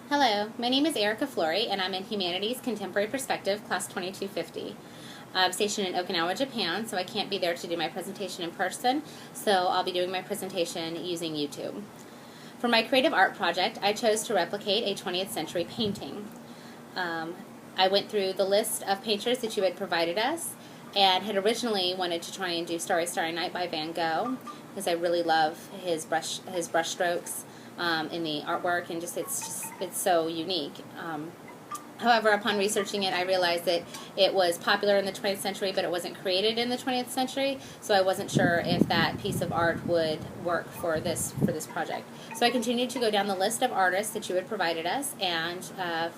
Hello, my name is Erica Flory, and I'm in Humanities Contemporary Perspective, Class 2250. I'm stationed in Okinawa, Japan, so I can't be there to do my presentation in person, so I'll be doing my presentation using YouTube. For my creative art project, I chose to replicate a 20th century painting. I went through the list of painters that you had provided us, and had originally wanted to try and do Starry, Starry Night by Van Gogh, because I really love his brush strokes in the artwork, and it's so unique. However, upon researching it, I realized that it was popular in the 20th century, but it wasn't created in the 20th century, so I wasn't sure if that piece of art would work for this project. So I continued to go down the list of artists that you had provided us, and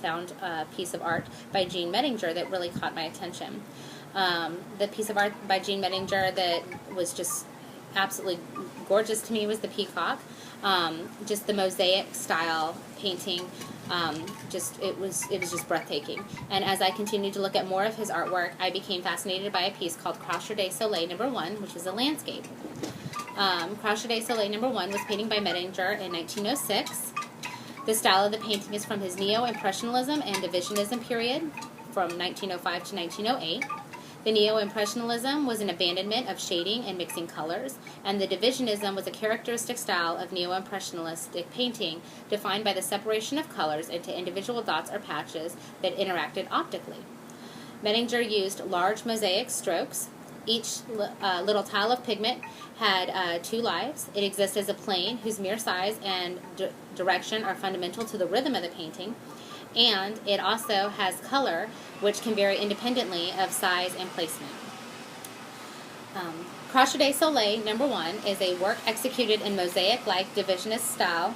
found a piece of art by Jean Mettinger that really caught my attention. The piece of art by Jean Mettinger that was just absolutely gorgeous to me was the Peacock. Just the mosaic style painting, it was just breathtaking. And as I continued to look at more of his artwork, I became fascinated by a piece called Crochet de Soleil No. 1, which was a landscape. Crochet de Soleil No. 1 was painted by Mettinger in 1906. The style of the painting is from his Neo-Impressionism and Divisionism period, from 1905 to 1908. The Neo-Impressionism was an abandonment of shading and mixing colors, and the Divisionism was a characteristic style of Neo-Impressionistic painting defined by the separation of colors into individual dots or patches that interacted optically. Mettinger used large mosaic strokes. Each little tile of pigment had 2 lives. It exists as a plane whose mere size and direction are fundamental to the rhythm of the painting, and it also has color, which can vary independently of size and placement. Crochet de Soleil No. 1 is a work executed in mosaic-like divisionist style,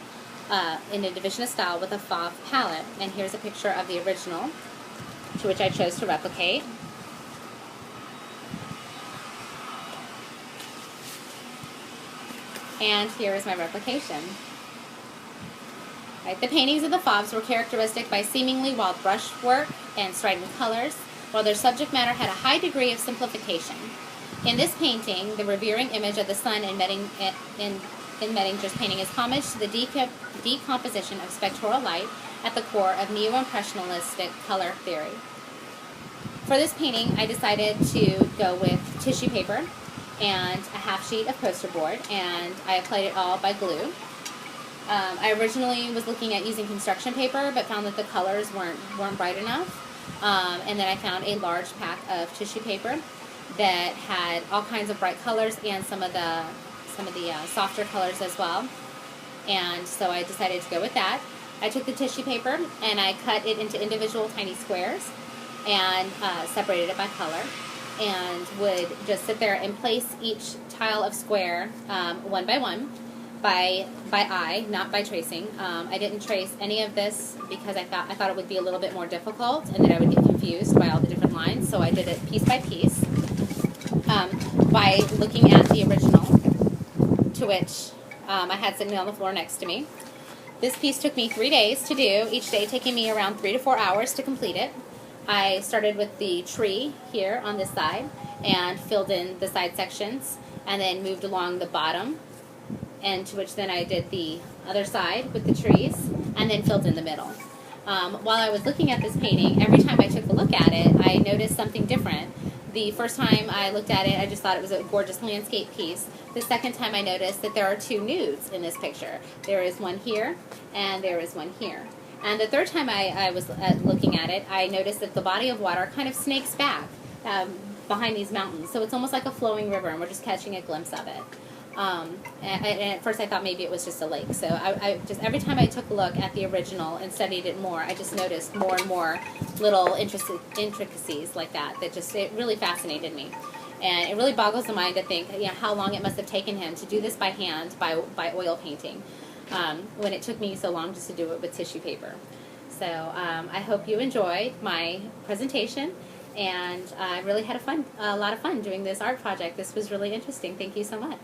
with a fauve palette. And here's a picture of the original, to which I chose to replicate. And here is my replication. Right, the paintings of the Fauves were characteristic by seemingly wild brushwork and strident colors, while their subject matter had a high degree of simplification. In this painting, the revering image of the sun in Mettinger's painting is homage to the decomposition of spectral light at the core of Neo-Impressionistic color theory. For this painting, I decided to go with tissue paper and a half sheet of poster board, and I applied it all by glue. I originally was looking at using construction paper, but found that the colors weren't bright enough. And then I found a large pack of tissue paper that had all kinds of bright colors and some of the softer colors as well. And so I decided to go with that. I took the tissue paper and I cut it into individual tiny squares and separated it by color, and would just sit there and place each tile of square one by one. By eye, not by tracing. I didn't trace any of this because I thought it would be a little bit more difficult and that I would get confused by all the different lines, so I did it piece by piece by looking at the original, to which I had sitting on the floor next to me. This piece took me 3 days to do, each day taking me around 3 to 4 hours to complete it. I started with the tree here on this side and filled in the side sections, and then moved along the bottom, and to which then I did the other side with the trees, and then filled in the middle. While I was looking at this painting, every time I took a look at it, I noticed something different. The first time I looked at it, I just thought it was a gorgeous landscape piece. The second time I noticed that there are 2 nudes in this picture. There is one here, and there is one here. And the third time I was looking at it, I noticed that the body of water kind of snakes back behind these mountains. So it's almost like a flowing river, and we're just catching a glimpse of it. And at first I thought maybe it was just a lake. So I just, every time I took a look at the original and studied it more, I just noticed more and more little intricacies like that just, it really fascinated me. And it really boggles the mind to think, how long it must have taken him to do this by hand, by oil painting, when it took me so long just to do it with tissue paper. So I hope you enjoyed my presentation, and I really had a lot of fun doing this art project. This was really interesting. Thank you so much.